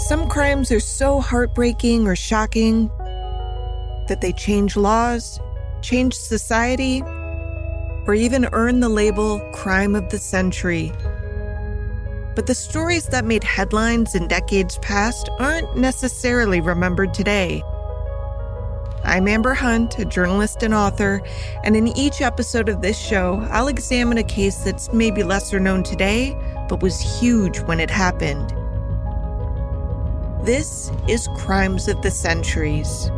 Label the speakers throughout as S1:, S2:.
S1: Some crimes are so heartbreaking or shocking that they change laws, change society, or even earn the label crime of the century. But the stories that made headlines in decades past aren't necessarily remembered today. I'm Amber Hunt, a journalist and author, and in each episode of this show, I'll examine a case that's maybe lesser known today, but was huge when it happened. This is Crimes of the Centuries.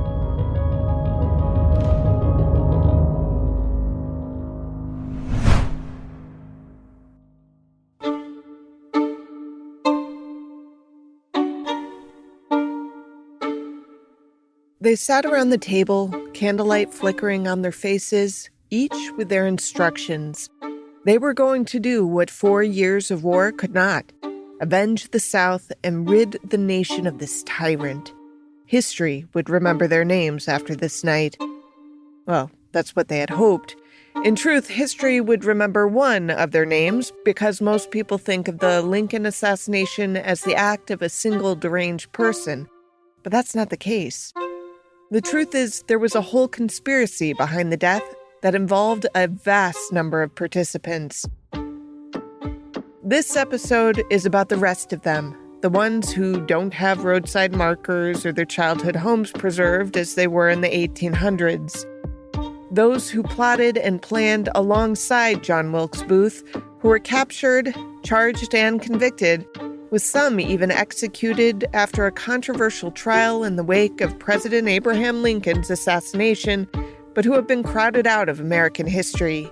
S1: They sat around the table, candlelight flickering on their faces, each with their instructions. They were going to do what 4 years of war could not: avenge the South and rid the nation of this tyrant. History would remember their names after this night. Well, that's what they had hoped. In truth, history would remember one of their names because most people think of the Lincoln assassination as the act of a single deranged person. But that's not the case. The truth is, there was a whole conspiracy behind the death that involved a vast number of participants. This episode is about the rest of them, the ones who don't have roadside markers or their childhood homes preserved as they were in the 1800s. Those who plotted and planned alongside John Wilkes Booth, who were captured, charged, and convicted, with some even executed after a controversial trial in the wake of President Abraham Lincoln's assassination, but who have been crowded out of American history.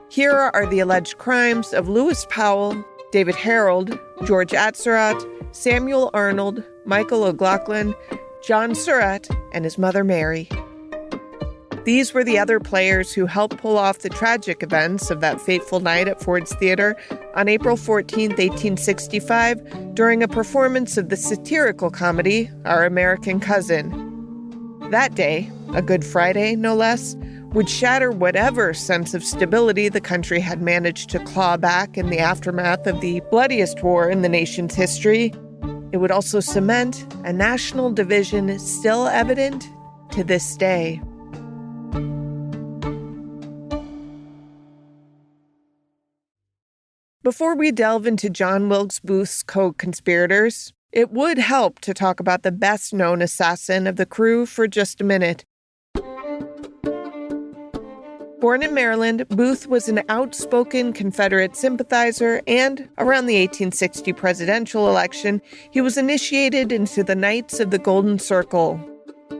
S1: Here are the alleged crimes of Lewis Powell, David Harold, George Atzerodt, Samuel Arnold, Michael O'Loughlin, John Surratt, and his mother Mary. These were the other players who helped pull off the tragic events of that fateful night at Ford's Theater on April 14, 1865, during a performance of the satirical comedy, Our American Cousin. That day, a Good Friday, no less, would shatter whatever sense of stability the country had managed to claw back in the aftermath of the bloodiest war in the nation's history. It would also cement a national division still evident to this day. Before we delve into John Wilkes Booth's co-conspirators, it would help to talk about the best-known assassin of the crew for just a minute. Born in Maryland, Booth was an outspoken Confederate sympathizer, and around the 1860 presidential election, he was initiated into the Knights of the Golden Circle.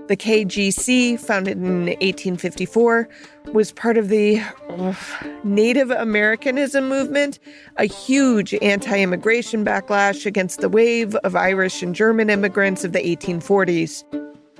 S1: The KGC, founded in 1854, was part of the Native Americanism movement, a huge anti-immigration backlash against the wave of Irish and German immigrants of the 1840s.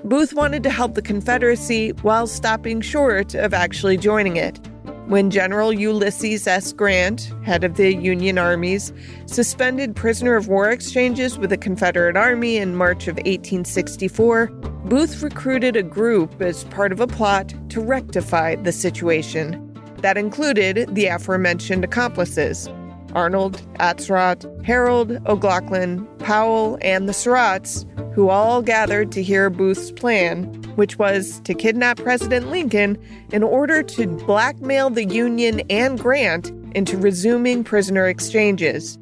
S1: Booth wanted to help the Confederacy while stopping short of actually joining it. When General Ulysses S. Grant, head of the Union armies, suspended prisoner of war exchanges with the Confederate Army in March of 1864, Booth recruited a group as part of a plot to rectify the situation. That included the aforementioned accomplices: Arnold, Atzerodt, Harold, O'Loughlin, Powell, and the Surratts, who all gathered to hear Booth's plan, which was to kidnap President Lincoln in order to blackmail the Union and Grant into resuming prisoner exchanges.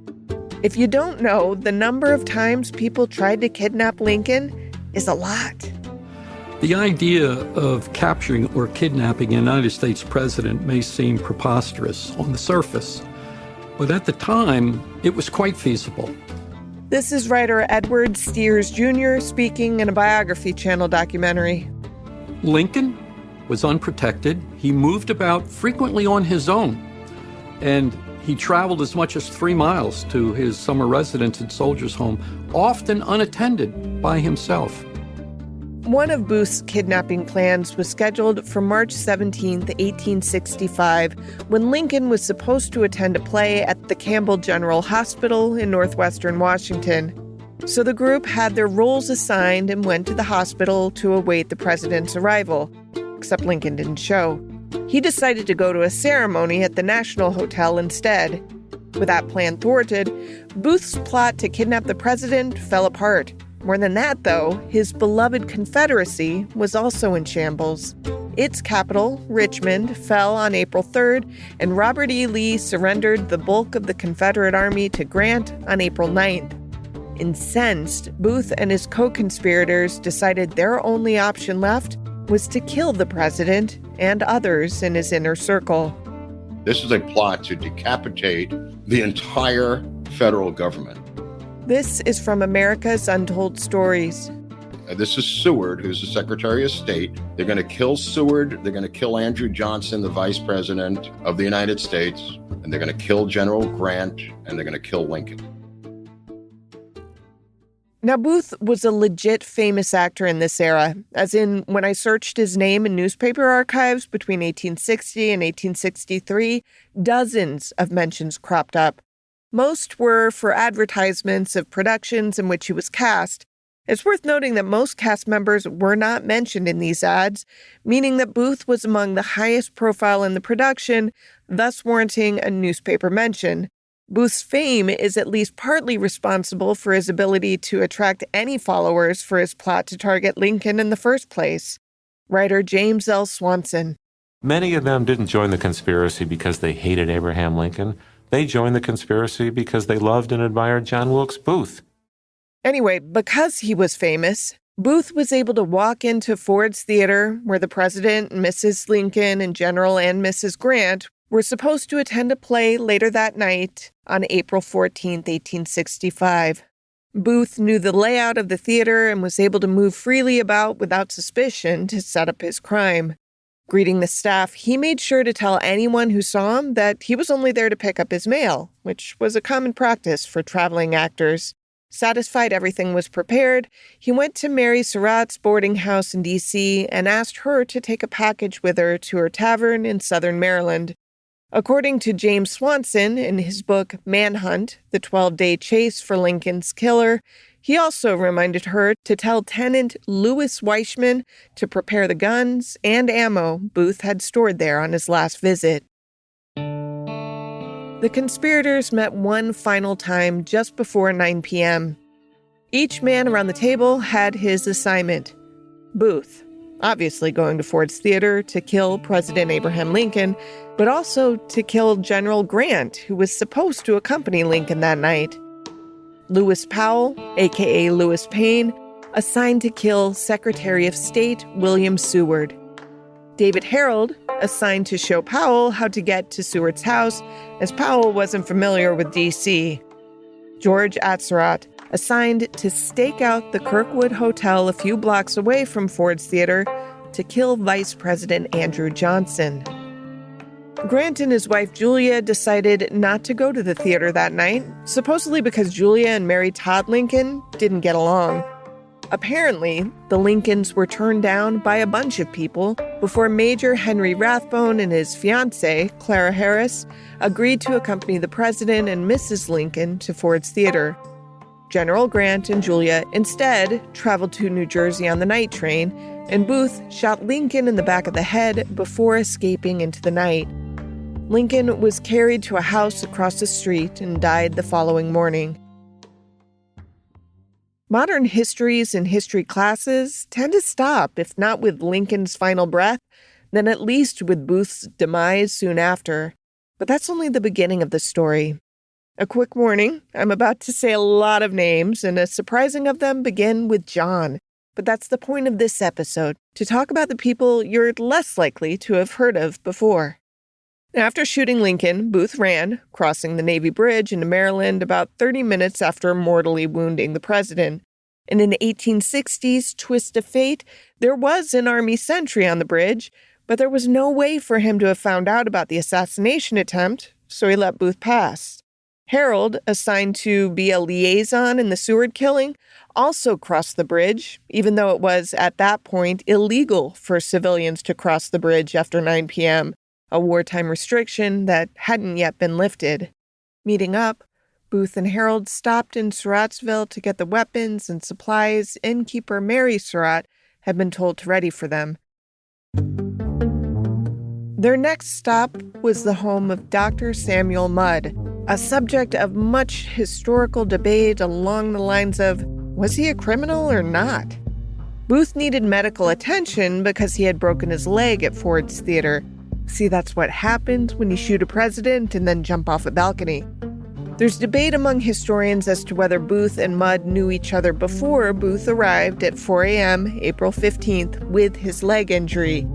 S1: If you don't know, the number of times people tried to kidnap Lincoln is a lot.
S2: The idea of capturing or kidnapping a United States president may seem preposterous on the surface, but at the time, it was quite feasible.
S1: This is writer Edward Steers Jr. speaking in a Biography Channel documentary.
S2: Lincoln was unprotected. He moved about frequently on his own, and he traveled as much as 3 miles to his summer residence at Soldiers' Home, often unattended by himself.
S1: One of Booth's kidnapping plans was scheduled for March 17, 1865, when Lincoln was supposed to attend a play at the Campbell General Hospital in northwestern Washington. So the group had their roles assigned and went to the hospital to await the president's arrival, except Lincoln didn't show. He decided to go to a ceremony at the National Hotel instead. With that plan thwarted, Booth's plot to kidnap the president fell apart. More than that, though, his beloved Confederacy was also in shambles. Its capital, Richmond, fell on April 3rd, and Robert E. Lee surrendered the bulk of the Confederate Army to Grant on April 9th. Incensed, Booth and his co-conspirators decided their only option left was to kill the president and others in his inner circle.
S3: This is a plot to decapitate the entire federal government.
S1: This is from America's Untold Stories.
S3: This is Seward, who's the Secretary of State. They're going to kill Seward. They're going to kill Andrew Johnson, the Vice President of the United States. And they're going to kill General Grant. And they're going to kill Lincoln.
S1: Now, Booth was a legit famous actor in this era, as in when I searched his name in newspaper archives between 1860 and 1863, dozens of mentions cropped up. Most were for advertisements of productions in which he was cast. It's worth noting that most cast members were not mentioned in these ads, meaning that Booth was among the highest profile in the production, thus warranting a newspaper mention. Booth's fame is at least partly responsible for his ability to attract any followers for his plot to target Lincoln in the first place. Writer James L. Swanson.
S4: Many of them didn't join the conspiracy because they hated Abraham Lincoln. They joined the conspiracy because they loved and admired John Wilkes Booth.
S1: Anyway, because he was famous, Booth was able to walk into Ford's Theater, where the president, Mrs. Lincoln, and General and Mrs. Grant were supposed to attend a play later that night on April 14, 1865. Booth knew the layout of the theater and was able to move freely about without suspicion to set up his crime. Greeting the staff, he made sure to tell anyone who saw him that he was only there to pick up his mail, which was a common practice for traveling actors. Satisfied everything was prepared, he went to Mary Surratt's boarding house in D.C. and asked her to take a package with her to her tavern in southern Maryland. According to James Swanson in his book Manhunt, The 12-Day Chase for Lincoln's Killer, he also reminded her to tell Tenant Louis Weishman to prepare the guns and ammo Booth had stored there on his last visit. The conspirators met one final time just before 9 p.m. Each man around the table had his assignment. Booth, obviously going to Ford's Theater to kill President Abraham Lincoln, but also to kill General Grant, who was supposed to accompany Lincoln that night. Lewis Powell, a.k.a. Lewis Payne, assigned to kill Secretary of State William Seward. David Harold, assigned to show Powell how to get to Seward's house, as Powell wasn't familiar with D.C. George Atzerodt, assigned to stake out the Kirkwood Hotel a few blocks away from Ford's Theater to kill Vice President Andrew Johnson. Grant and his wife Julia decided not to go to the theater that night, supposedly because Julia and Mary Todd Lincoln didn't get along. Apparently, the Lincolns were turned down by a bunch of people before Major Henry Rathbone and his fiancée, Clara Harris, agreed to accompany the president and Mrs. Lincoln to Ford's Theater. General Grant and Julia instead traveled to New Jersey on the night train, and Booth shot Lincoln in the back of the head before escaping into the night. Lincoln was carried to a house across the street and died the following morning. Modern histories and history classes tend to stop, if not with Lincoln's final breath, then at least with Booth's demise soon after. But that's only the beginning of the story. A quick warning, I'm about to say a lot of names, and a surprising of them begin with John. But that's the point of this episode, to talk about the people you're less likely to have heard of before. After shooting Lincoln, Booth ran, crossing the Navy Bridge into Maryland about 30 minutes after mortally wounding the president. In an 1860s twist of fate, there was an Army sentry on the bridge, but there was no way for him to have found out about the assassination attempt, so he let Booth pass. Harold, assigned to be a liaison in the Seward killing, also crossed the bridge, even though it was, at that point, illegal for civilians to cross the bridge after 9 p.m., a wartime restriction that hadn't yet been lifted. Meeting up, Booth and Harold stopped in Surrattsville to get the weapons and supplies innkeeper Mary Surratt had been told to ready for them. Their next stop was the home of Dr. Samuel Mudd, a subject of much historical debate along the lines of, was he a criminal or not? Booth needed medical attention because he had broken his leg at Ford's Theater. See, that's what happens when you shoot a president and then jump off a balcony. There's debate among historians as to whether Booth and Mudd knew each other before Booth arrived at 4 a.m., April 15th, with his leg injury.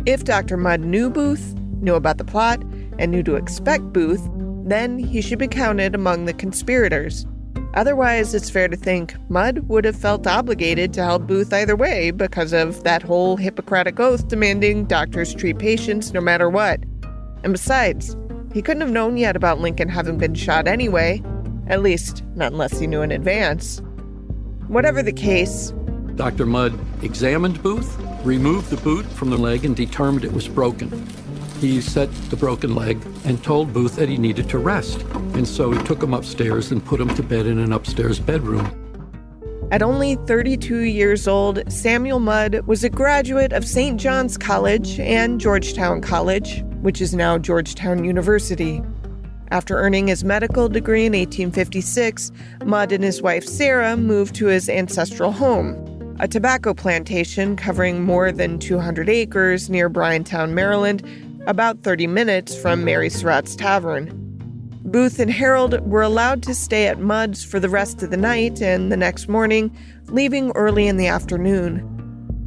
S1: If Dr. Mudd knew Booth, knew about the plot, and knew to expect Booth, then he should be counted among the conspirators. Otherwise, it's fair to think Mudd would have felt obligated to help Booth either way because of that whole Hippocratic oath demanding doctors treat patients no matter what. And besides, he couldn't have known yet about Lincoln having been shot anyway, at least not unless he knew in advance. Whatever the case,
S2: Dr. Mudd examined Booth, removed the boot from the leg, and determined it was broken. He set the broken leg and told Booth that he needed to rest. And so he took him upstairs and put him to bed in an upstairs bedroom.
S1: At only 32 years old, Samuel Mudd was a graduate of St. John's College and Georgetown College, which is now Georgetown University. After earning his medical degree in 1856, Mudd and his wife Sarah moved to his ancestral home, a tobacco plantation covering more than 200 acres near Bryantown, Maryland, about 30 minutes from Mary Surratt's Tavern. Booth and Harold were allowed to stay at Mudd's for the rest of the night and the next morning, leaving early in the afternoon.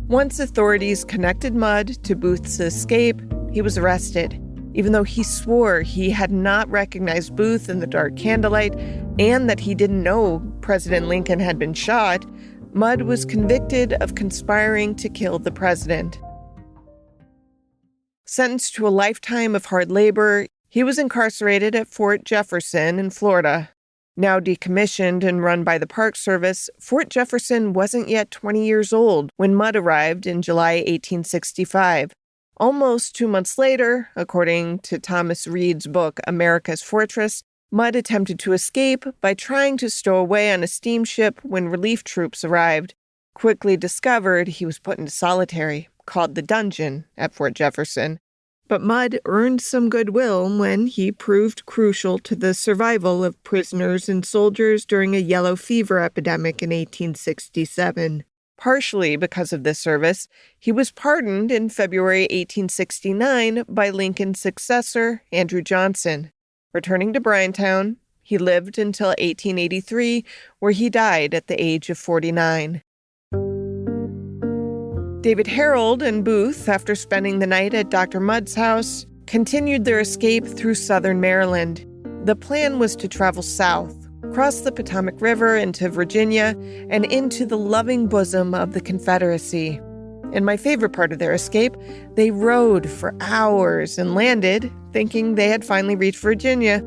S1: Once authorities connected Mudd to Booth's escape, he was arrested. Even though he swore he had not recognized Booth in the dark candlelight and that he didn't know President Lincoln had been shot, Mudd was convicted of conspiring to kill the president. Sentenced to a lifetime of hard labor, he was incarcerated at Fort Jefferson in Florida. Now decommissioned and run by the Park Service, Fort Jefferson wasn't yet 20 years old when Mudd arrived in July 1865. Almost 2 months later, according to Thomas Reed's book America's Fortress, Mudd attempted to escape by trying to stow away on a steamship when relief troops arrived. Quickly discovered he was put into solitary, called the dungeon, at Fort Jefferson. But Mudd earned some goodwill when he proved crucial to the survival of prisoners and soldiers during a yellow fever epidemic in 1867. Partially because of this service, he was pardoned in February 1869 by Lincoln's successor, Andrew Johnson. Returning to Bryantown, he lived until 1883, where he died at the age of 49. David Harold and Booth, after spending the night at Dr. Mudd's house, continued their escape through southern Maryland. The plan was to travel south, cross the Potomac River into Virginia, and into the loving bosom of the Confederacy. In my favorite part of their escape, they rode for hours and landed, thinking they had finally reached Virginia,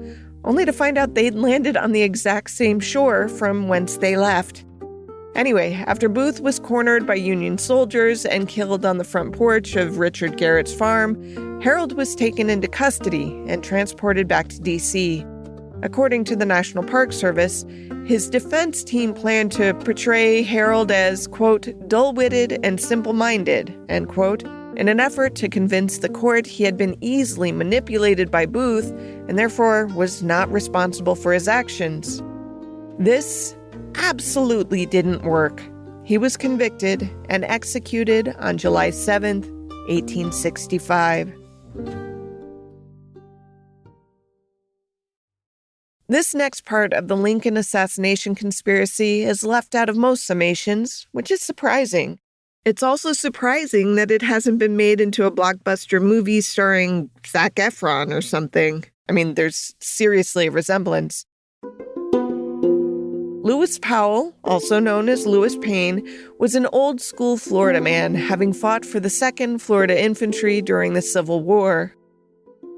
S1: only to find out they'd landed on the exact same shore from whence they left. Anyway, after Booth was cornered by Union soldiers and killed on the front porch of Richard Garrett's farm, Harold was taken into custody and transported back to D.C. According to the National Park Service, his defense team planned to portray Harold as, quote, dull-witted and simple-minded, end quote, in an effort to convince the court he had been easily manipulated by Booth and therefore was not responsible for his actions. This absolutely didn't work. He was convicted and executed on July 7th, 1865. This next part of the Lincoln assassination conspiracy is left out of most summations, which is surprising. It's also surprising that it hasn't been made into a blockbuster movie starring Zac Efron or something. I mean, there's seriously a resemblance. Lewis Powell, also known as Lewis Payne, was an old-school Florida man, having fought for the 2nd Florida Infantry during the Civil War.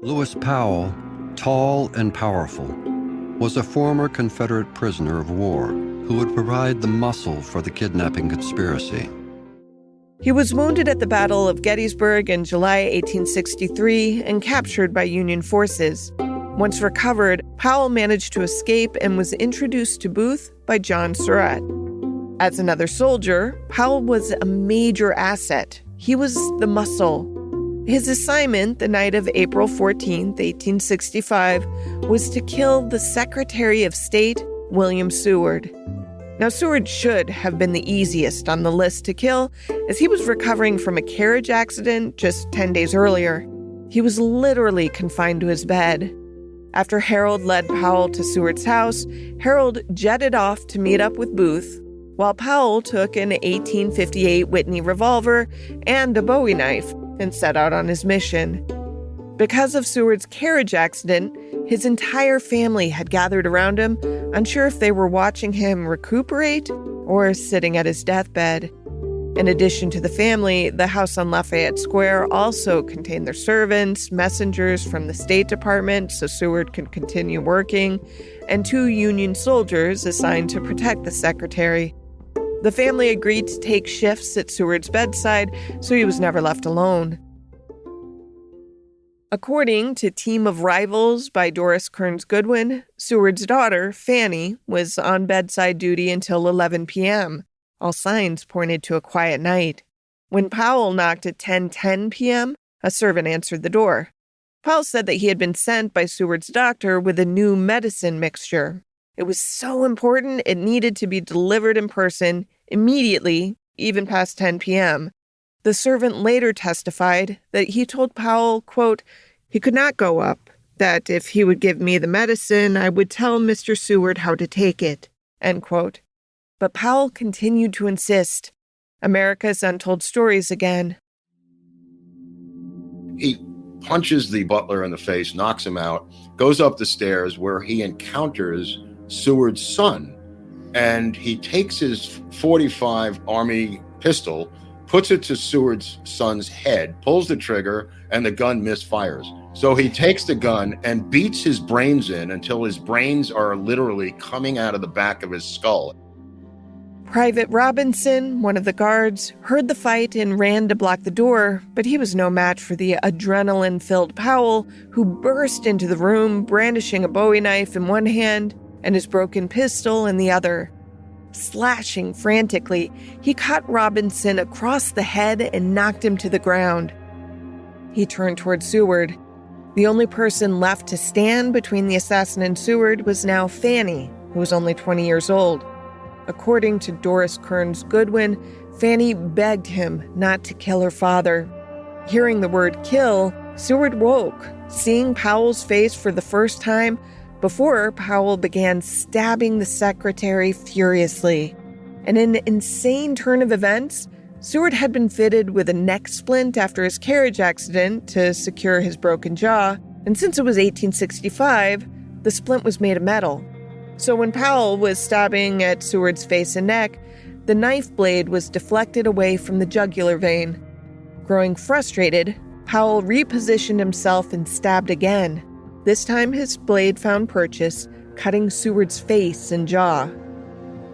S5: Lewis Powell, tall and powerful, was a former Confederate prisoner of war who would provide the muscle for the kidnapping conspiracy.
S1: He was wounded at the Battle of Gettysburg in July 1863 and captured by Union forces. Once recovered, Powell managed to escape and was introduced to Booth by John Surratt. As another soldier, Powell was a major asset. He was the muscle. His assignment the night of April 14th, 1865, was to kill the Secretary of State, William Seward. Now, Seward should have been the easiest on the list to kill, as he was recovering from a carriage accident just 10 days earlier. He was literally confined to his bed. After Harold led Powell to Seward's house, Harold jetted off to meet up with Booth, while Powell took an 1858 Whitney revolver and a Bowie knife and set out on his mission. Because of Seward's carriage accident, his entire family had gathered around him, unsure if they were watching him recuperate or sitting at his deathbed. In addition to the family, the house on Lafayette Square also contained their servants, messengers from the State Department so Seward could continue working, and 2 Union soldiers assigned to protect the secretary. The family agreed to take shifts at Seward's bedside, so he was never left alone. According to Team of Rivals by Doris Kearns Goodwin, Seward's daughter, Fanny, was on bedside duty until 11 p.m. All signs pointed to a quiet night. When Powell knocked at 10:10 p.m., a servant answered the door. Powell said that he had been sent by Seward's doctor with a new medicine mixture. It was so important it needed to be delivered in person immediately, even past 10 p.m. The servant later testified that he told Powell, quote, he could not go up, that if he would give me the medicine, I would tell Mr. Seward how to take it, end quote. But Powell continued to insist. America's Untold Stories again.
S3: He punches the butler in the face, knocks him out, goes up the stairs where he encounters Seward's son, and he takes his .45 Army pistol, puts it to Seward's son's head, pulls the trigger, and the gun misfires. So he takes the gun and beats his brains in until his brains are literally coming out of the back of his skull.
S1: Private Robinson, one of the guards, heard the fight and ran to block the door, but he was no match for the adrenaline-filled Powell, who burst into the room brandishing a Bowie knife in one hand and his broken pistol in the other. Slashing frantically, he cut Robinson across the head and knocked him to the ground. He turned toward Seward. The only person left to stand between the assassin and Seward was now Fanny, who was only 20 years old. According to Doris Kearns Goodwin, Fanny begged him not to kill her father. Hearing the word kill, Seward woke, seeing Powell's face for the first time before Powell began stabbing the secretary furiously. In an insane turn of events, Seward had been fitted with a neck splint after his carriage accident to secure his broken jaw, and since it was 1865, the splint was made of metal. So when Powell was stabbing at Seward's face and neck, the knife blade was deflected away from the jugular vein. Growing frustrated, Powell repositioned himself and stabbed again. This time his blade found purchase, cutting Seward's face and jaw.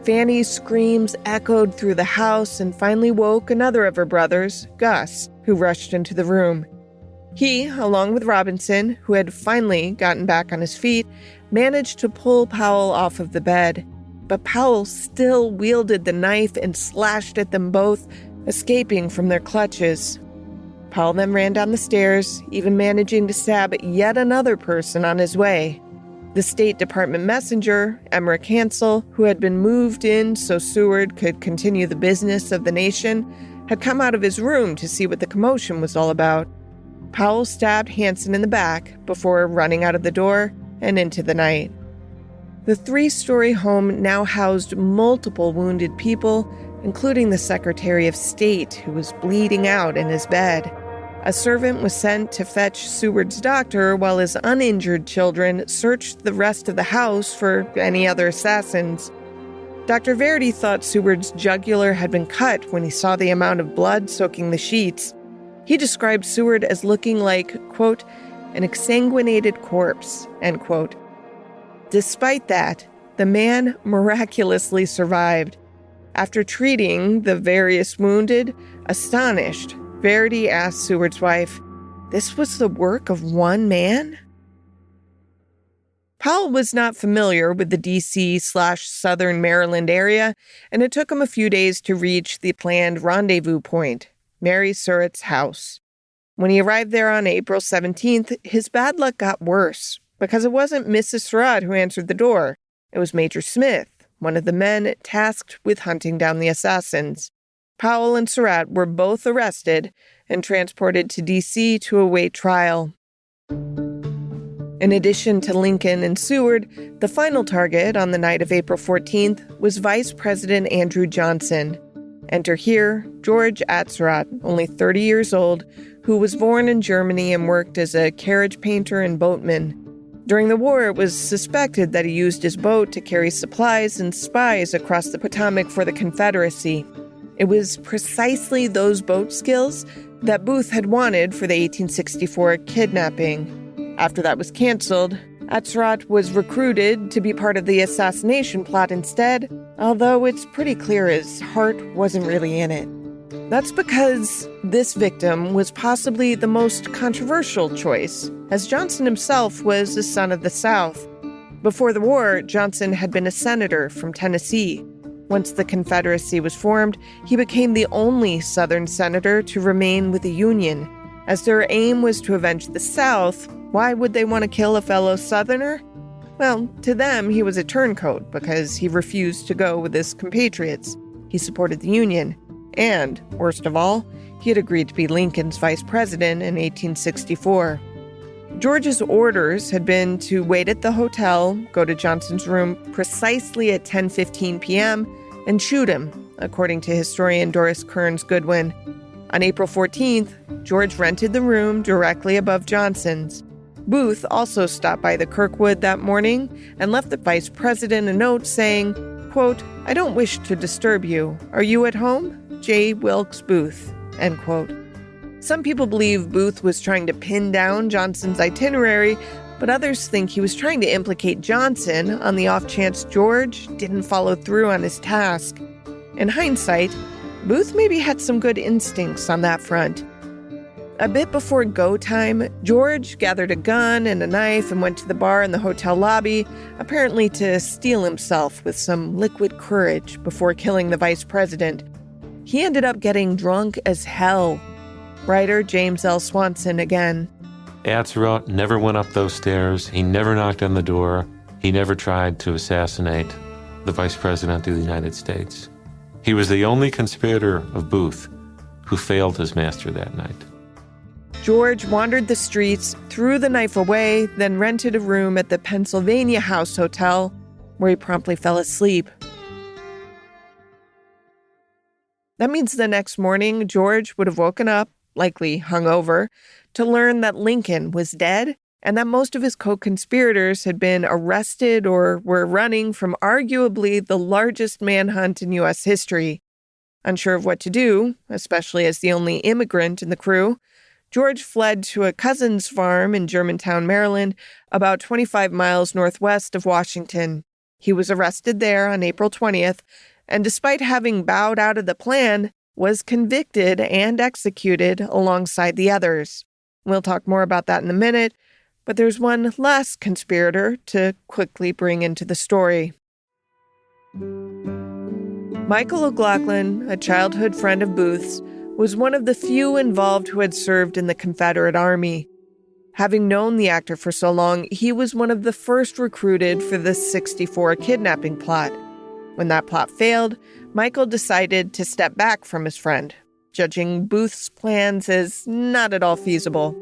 S1: Fanny's screams echoed through the house and finally woke another of her brothers, Gus, who rushed into the room. He, along with Robinson, who had finally gotten back on his feet, managed to pull Powell off of the bed. But Powell still wielded the knife and slashed at them both, escaping from their clutches. Powell then ran down the stairs, even managing to stab yet another person on his way. The State Department messenger, Emmerich Hansel, who had been moved in so Seward could continue the business of the nation, had come out of his room to see what the commotion was all about. Powell stabbed Hansen in the back before running out of the door and into the night. The 3-story home now housed multiple wounded people, including the Secretary of State, who was bleeding out in his bed. A servant was sent to fetch Seward's doctor while his uninjured children searched the rest of the house for any other assassins. Dr. Verity thought Seward's jugular had been cut when he saw the amount of blood soaking the sheets. He described Seward as looking like, quote, an exsanguinated corpse, end quote. Despite that, the man miraculously survived. After treating the various wounded, astonished, Verity asked Seward's wife, "This was the work of one man?" Powell was not familiar with the D.C./Southern Maryland area, and it took him a few days to reach the planned rendezvous point, Mary Surratt's house. When he arrived there on April 17th, his bad luck got worse because it wasn't Mrs. Surratt who answered the door. It was Major Smith, one of the men tasked with hunting down the assassins. Powell and Surratt were both arrested and transported to D.C. to await trial. In addition to Lincoln and Seward, the final target on the night of April 14th was Vice President Andrew Johnson. Enter here George Atzerodt, only 30 years old, who was born in Germany and worked as a carriage painter and boatman. During the war, it was suspected that he used his boat to carry supplies and spies across the Potomac for the Confederacy. It was precisely those boat skills that Booth had wanted for the 1864 kidnapping. After that was canceled, Atzerodt was recruited to be part of the assassination plot instead, although it's pretty clear his heart wasn't really in it. That's because this victim was possibly the most controversial choice, as Johnson himself was a son of the South. Before the war, Johnson had been a senator from Tennessee. Once the Confederacy was formed, he became the only Southern senator to remain with the Union. As their aim was to avenge the South, why would they want to kill a fellow Southerner? Well, to them, he was a turncoat because he refused to go with his compatriots. He supported the Union. And, worst of all, he had agreed to be Lincoln's vice president in 1864. George's orders had been to wait at the hotel, go to Johnson's room precisely at 10:15 p.m., and shoot him, according to historian Doris Kearns Goodwin. On April 14th, George rented the room directly above Johnson's. Booth also stopped by the Kirkwood that morning and left the vice president a note saying, quote, "I don't wish to disturb you. Are you at home? J. Wilkes Booth," end quote. Some people believe Booth was trying to pin down Johnson's itinerary, but others think he was trying to implicate Johnson on the off chance George didn't follow through on his task. In hindsight, Booth maybe had some good instincts on that front. A bit before go time, George gathered a gun and a knife and went to the bar in the hotel lobby, apparently to steel himself with some liquid courage before killing the vice president. He ended up getting drunk as hell. Writer James L. Swanson again.
S4: Atzerodt never went up those stairs. He never knocked on the door. He never tried to assassinate the Vice President of the United States. He was the only conspirator of Booth who failed his master that night.
S1: George wandered the streets, threw the knife away, then rented a room at the Pennsylvania House Hotel, where he promptly fell asleep. That means the next morning, George would have woken up, likely hungover, to learn that Lincoln was dead and that most of his co-conspirators had been arrested or were running from arguably the largest manhunt in U.S. history. Unsure of what to do, especially as the only immigrant in the crew, George fled to a cousin's farm in Germantown, Maryland, about 25 miles northwest of Washington. He was arrested there on April 20th, and despite having bowed out of the plan, was convicted and executed alongside the others. We'll talk more about that in a minute, but there's one last conspirator to quickly bring into the story. Michael O'Loughlin, a childhood friend of Booth's, was one of the few involved who had served in the Confederate Army. Having known the actor for so long, he was one of the first recruited for the 64 kidnapping plot. When that plot failed, Michael decided to step back from his friend, judging Booth's plans as not at all feasible.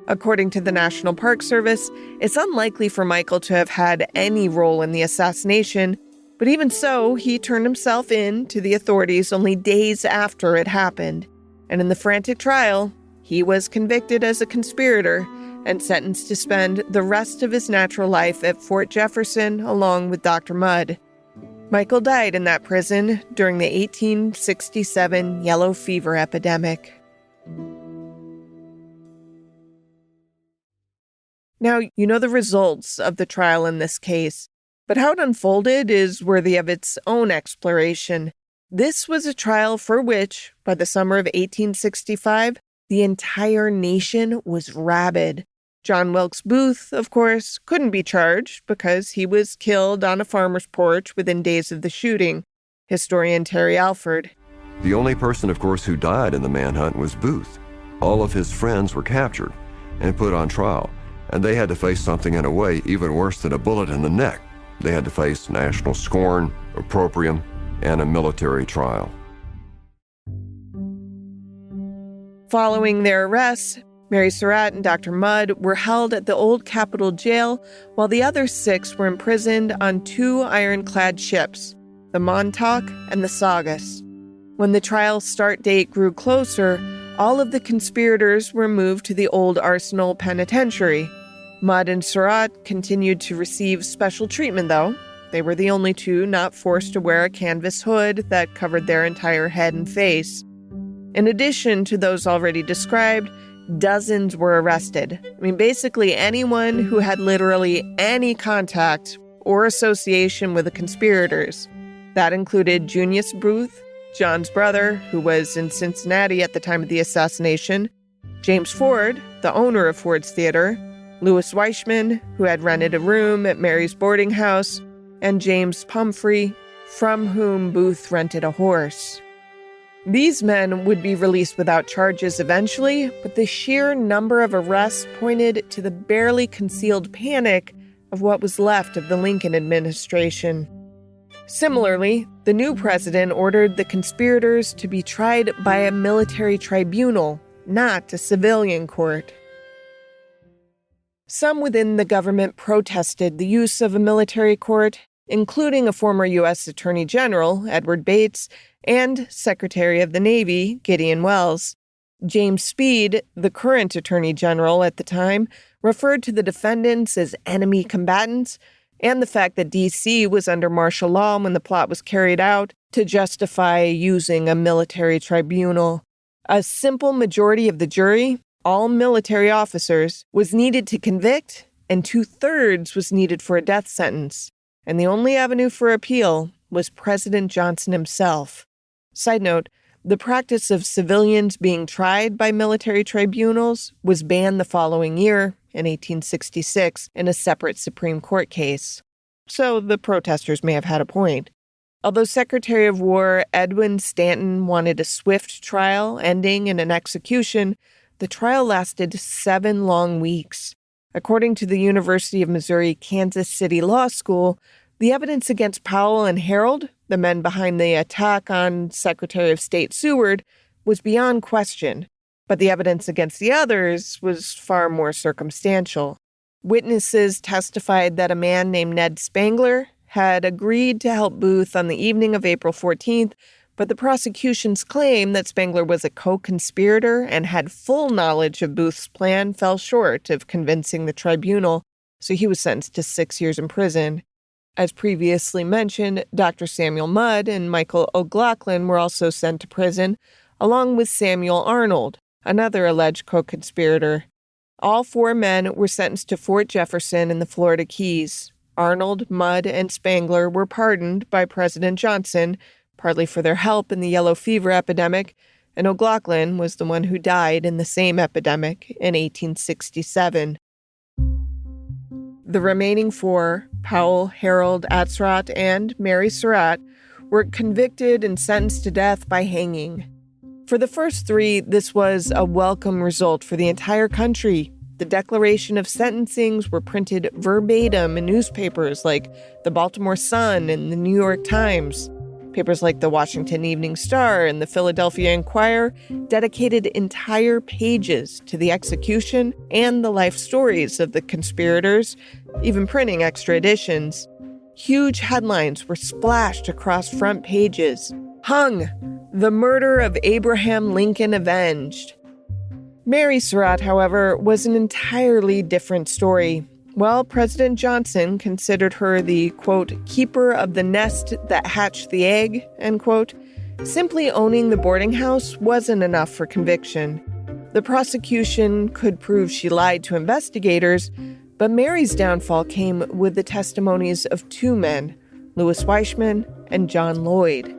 S1: According to the National Park Service, it's unlikely for Michael to have had any role in the assassination, but even so, he turned himself in to the authorities only days after it happened. And in the frantic trial, he was convicted as a conspirator and sentenced to spend the rest of his natural life at Fort Jefferson along with Dr. Mudd. Michael died in that prison during the 1867 yellow fever epidemic. Now, you know the results of the trial in this case, but how it unfolded is worthy of its own exploration. This was a trial for which, by the summer of 1865, the entire nation was rabid. John Wilkes Booth, of course, couldn't be charged because he was killed on a farmer's porch within days of the shooting. Historian Terry Alford.
S6: The only person, of course, who died in the manhunt was Booth. All of his friends were captured and put on trial, and they had to face something in a way even worse than a bullet in the neck. They had to face national scorn, opprobrium, and a military trial.
S1: Following their arrests, Mary Surratt and Dr. Mudd were held at the old Capitol Jail, while the other 6 were imprisoned on 2 ironclad ships, the Montauk and the Saugus. When the trial start date grew closer, all of the conspirators were moved to the old Arsenal Penitentiary. Mudd and Surratt continued to receive special treatment, though. They were the only 2 not forced to wear a canvas hood that covered their entire head and face. In addition to those already described, dozens were arrested. Basically anyone who had literally any contact or association with the conspirators. That included Junius Booth, John's brother, who was in Cincinnati at the time of the assassination, James Ford, the owner of Ford's Theater, Louis Weishman, who had rented a room at Mary's boarding house, and James Pumphrey, from whom Booth rented a horse. These men would be released without charges eventually, but the sheer number of arrests pointed to the barely concealed panic of what was left of the Lincoln administration. Similarly, the new president ordered the conspirators to be tried by a military tribunal, not a civilian court. Some within the government protested the use of a military court, including a former U.S. Attorney General, Edward Bates, and Secretary of the Navy, Gideon Welles. James Speed, the current Attorney General at the time, referred to the defendants as enemy combatants, and the fact that D.C. was under martial law when the plot was carried out to justify using a military tribunal. A simple majority of the jury, all military officers, was needed to convict, and 2/3 was needed for a death sentence. And the only avenue for appeal was President Johnson himself. Side note, the practice of civilians being tried by military tribunals was banned the following year, in 1866, in a separate Supreme Court case. So the protesters may have had a point. Although Secretary of War Edwin Stanton wanted a swift trial ending in an execution, the trial lasted 7 long weeks. According to the University of Missouri Kansas City Law School, the evidence against Powell and Harold, the men behind the attack on Secretary of State Seward, was beyond question. But the evidence against the others was far more circumstantial. Witnesses testified that a man named Ned Spangler had agreed to help Booth on the evening of April 14th, but the prosecution's claim that Spangler was a co-conspirator and had full knowledge of Booth's plan fell short of convincing the tribunal, so he was sentenced to 6 years in prison. As previously mentioned, Dr. Samuel Mudd and Michael O'Loughlin were also sent to prison, along with Samuel Arnold, another alleged co-conspirator. All 4 men were sentenced to Fort Jefferson in the Florida Keys. Arnold, Mudd, and Spangler were pardoned by President Johnson, partly for their help in the yellow fever epidemic, and O'Loughlin was the one who died in the same epidemic in 1867. The remaining 4, Powell, Harold, Atzrodt, and Mary Surratt, were convicted and sentenced to death by hanging. For the first 3, this was a welcome result for the entire country. The declaration of sentencings were printed verbatim in newspapers like the Baltimore Sun and the New York Times. Papers like the Washington Evening Star and the Philadelphia Inquirer dedicated entire pages to the execution and the life stories of the conspirators, even printing extra editions. Huge headlines were splashed across front pages. Hung! The murder of Abraham Lincoln avenged. Mary Surratt, however, was an entirely different story. Well, President Johnson considered her the, quote, keeper of the nest that hatched the egg, end quote. Simply owning the boarding house wasn't enough for conviction. The prosecution could prove she lied to investigators, but Mary's downfall came with the testimonies of 2 men, Louis Weishman and John Lloyd.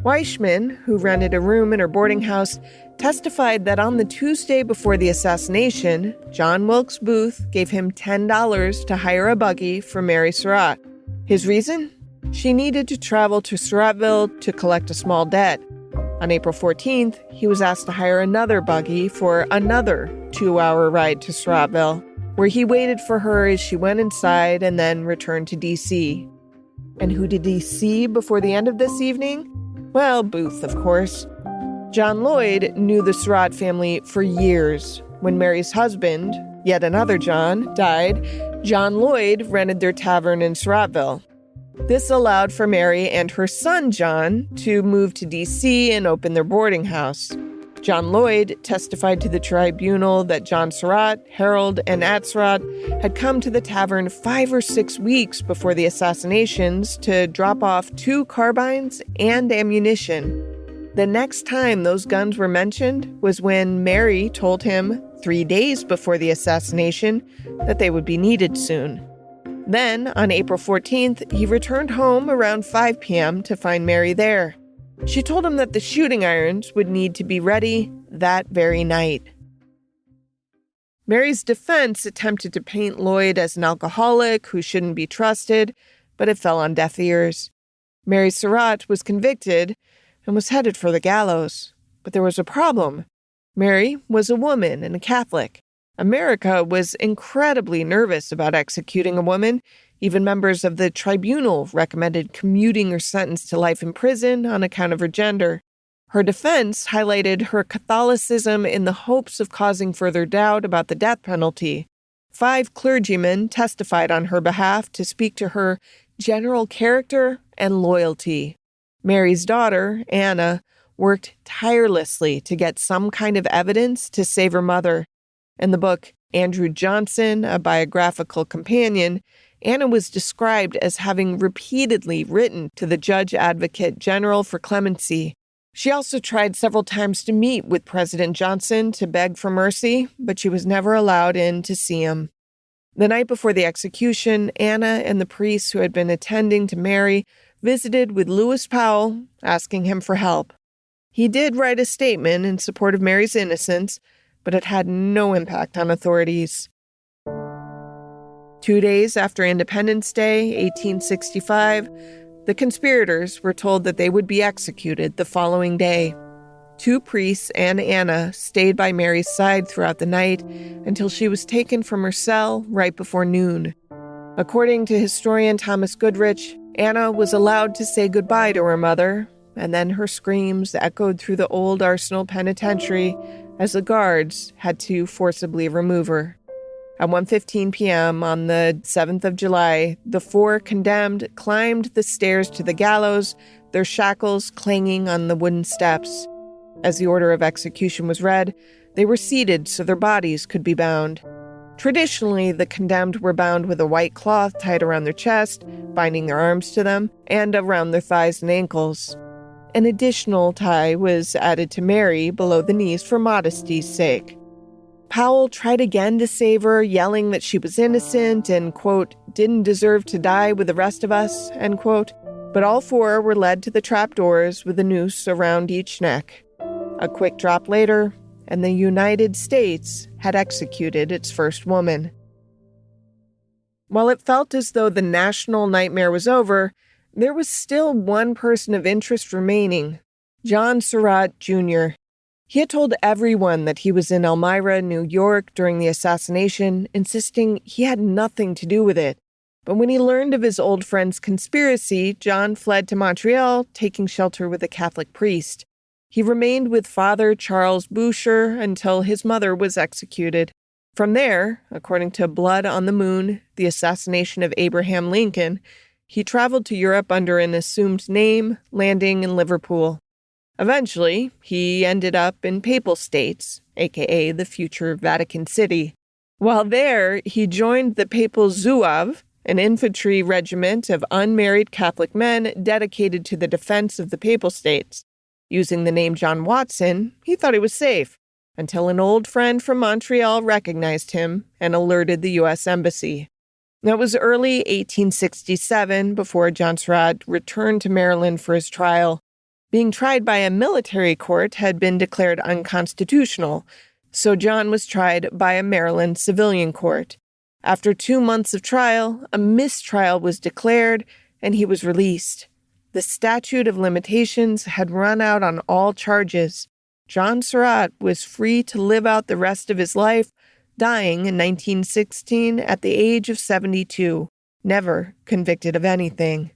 S1: Weishman, who rented a room in her boarding house, testified that on the Tuesday before the assassination, John Wilkes Booth gave him $10 to hire a buggy for Mary Surratt. His reason? She needed to travel to Surrattville to collect a small debt. On April 14th, he was asked to hire another buggy for another 2-hour ride to Surrattville, where he waited for her as she went inside and then returned to D.C. And who did he see before the end of this evening? Well, Booth, of course. John Lloyd knew the Surratt family for years. When Mary's husband, yet another John, died, John Lloyd rented their tavern in Surrattville. This allowed for Mary and her son, John, to move to D.C. and open their boarding house. John Lloyd testified to the tribunal that John Surratt, Harold, and Atzerodt had come to the tavern 5 or 6 weeks before the assassinations to drop off 2 carbines and ammunition. The next time those guns were mentioned was when Mary told him 3 days before the assassination that they would be needed soon. Then, on April 14th, he returned home around 5 p.m. to find Mary there. She told him that the shooting irons would need to be ready that very night. Mary's defense attempted to paint Lloyd as an alcoholic who shouldn't be trusted, but it fell on deaf ears. Mary Surratt was convicted and was headed for the gallows. But there was a problem. Mary was a woman and a Catholic. America was incredibly nervous about executing a woman. Even members of the tribunal recommended commuting her sentence to life in prison on account of her gender. Her defense highlighted her Catholicism in the hopes of causing further doubt about the death penalty. 5 clergymen testified on her behalf to speak to her general character and loyalty. Mary's daughter, Anna, worked tirelessly to get some kind of evidence to save her mother. In the book Andrew Johnson, a biographical companion, Anna was described as having repeatedly written to the Judge Advocate General for clemency. She also tried several times to meet with President Johnson to beg for mercy, but she was never allowed in to see him. The night before the execution, Anna and the priests who had been attending to Mary visited with Lewis Powell, asking him for help. He did write a statement in support of Mary's innocence, but it had no impact on authorities. 2 days after Independence Day, 1865, the conspirators were told that they would be executed the following day. 2 priests and Anna stayed by Mary's side throughout the night until she was taken from her cell right before noon. According to historian Thomas Goodrich, Anna was allowed to say goodbye to her mother, and then her screams echoed through the old Arsenal Penitentiary as the guards had to forcibly remove her. At 1:15 p.m. on the 7th of July, the 4 condemned climbed the stairs to the gallows, their shackles clanging on the wooden steps. As the order of execution was read, they were seated so their bodies could be bound. Traditionally, the condemned were bound with a white cloth tied around their chest, binding their arms to them, and around their thighs and ankles. An additional tie was added to Mary below the knees for modesty's sake. Powell tried again to save her, yelling that she was innocent and, quote, didn't deserve to die with the rest of us, end quote. But all 4 were led to the trapdoors with a noose around each neck. A quick drop later, and the United States had executed its first woman. While it felt as though the national nightmare was over, there was still one person of interest remaining, John Surratt, Jr. He had told everyone that he was in Elmira, New York during the assassination, insisting he had nothing to do with it. But when he learned of his old friend's conspiracy, John fled to Montreal, taking shelter with a Catholic priest. He remained with Father Charles Boucher until his mother was executed. From there, according to Blood on the Moon, the assassination of Abraham Lincoln, he traveled to Europe under an assumed name, landing in Liverpool. Eventually, he ended up in Papal States, aka the future Vatican City. While there, he joined the Papal Zouave, an infantry regiment of unmarried Catholic men dedicated to the defense of the Papal States. Using the name John Watson, he thought he was safe, until an old friend from Montreal recognized him and alerted the U.S. Embassy. It was early 1867 before John Surratt returned to Maryland for his trial. Being tried by a military court had been declared unconstitutional, so John was tried by a Maryland civilian court. After 2 months of trial, a mistrial was declared, and he was released. The statute of limitations had run out on all charges. John Surratt was free to live out the rest of his life, dying in 1916 at the age of 72, never convicted of anything.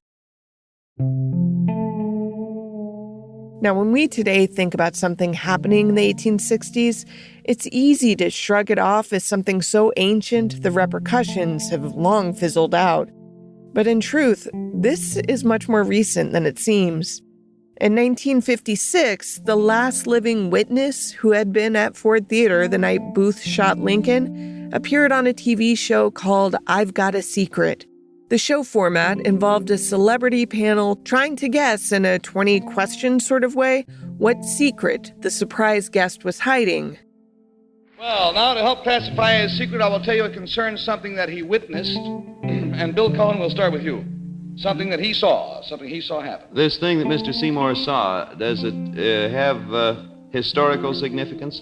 S1: Now, when we today think about something happening in the 1860s, it's easy to shrug it off as something so ancient the repercussions have long fizzled out. But in truth, this is much more recent than it seems. In 1956, the last living witness who had been at Ford Theater the night Booth shot Lincoln appeared on a TV show called I've Got a Secret. The show format involved a celebrity panel trying to guess in a 20-question sort of way what secret the surprise guest was hiding.
S7: Well, now to help classify his secret, I will tell you it concerns something that he witnessed. And Bill Cullen, we'll start with you. Something that he saw happen.
S8: This thing that Mr. Seymour saw, does it have historical significance?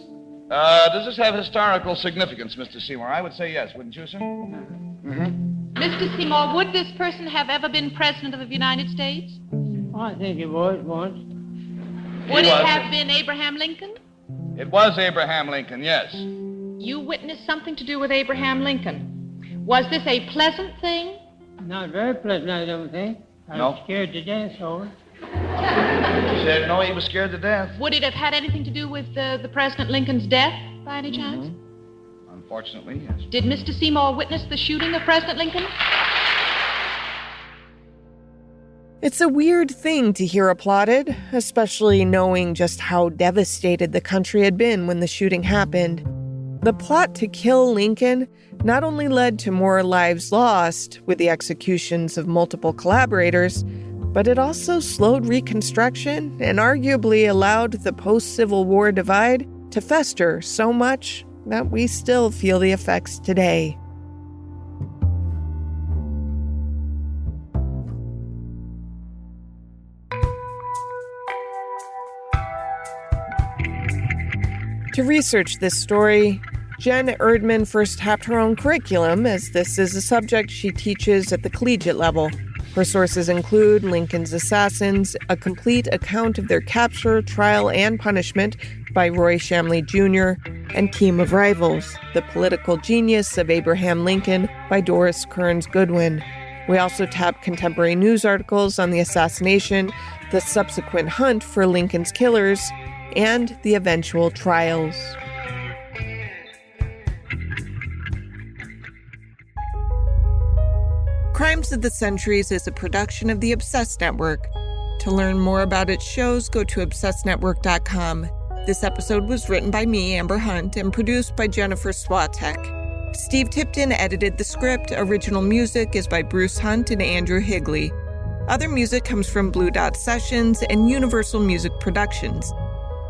S7: Does this have historical significance, Mr. Seymour? I would say yes, wouldn't you, sir? Mm-hmm.
S9: Mr. Seymour, would this person have ever been president of the United States?
S10: I think it was once.
S9: Would it have been Abraham Lincoln?
S7: It was Abraham Lincoln, yes.
S9: You witnessed something to do with Abraham Lincoln. Was this a pleasant thing?
S10: Not very pleasant, I don't think. I was scared to death, so.
S7: He said no, he was scared to death.
S9: Would it have had anything to do with the President Lincoln's death, by any chance?
S7: Unfortunately, yes.
S9: Did Mr. Seymour witness the shooting of President Lincoln?
S1: It's a weird thing to hear applauded, especially knowing just how devastated the country had been when the shooting happened. The plot to kill Lincoln not only led to more lives lost with the executions of multiple collaborators, but it also slowed Reconstruction and arguably allowed the post-Civil War divide to fester so much that we still feel the effects today. To research this story, Jen Erdman first tapped her own curriculum, as this is a subject she teaches at the collegiate level. Her sources include Lincoln's Assassins, a complete account of their capture, trial, and punishment by Roy Shamley Jr., and Team of Rivals, The Political Genius of Abraham Lincoln by Doris Kearns Goodwin. We also tap contemporary news articles on the assassination, the subsequent hunt for Lincoln's killers, and the eventual trials. Crimes of the Centuries is a production of the Obsessed Network. To learn more about its shows, go to obsessednetwork.com. This episode was written by me, Amber Hunt, and produced by Jennifer Swatek. Steve Tipton edited the script. Original music is by Bruce Hunt and Andrew Higley. Other music comes from Blue Dot Sessions and Universal Music Productions.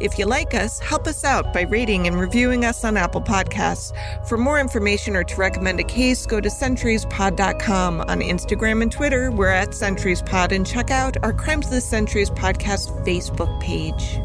S1: If you like us, help us out by rating and reviewing us on Apple Podcasts. For more information or to recommend a case, go to centuriespod.com. On Instagram and Twitter, we're at CenturiesPod, and check out our Crimes of the Centuries podcast Facebook page.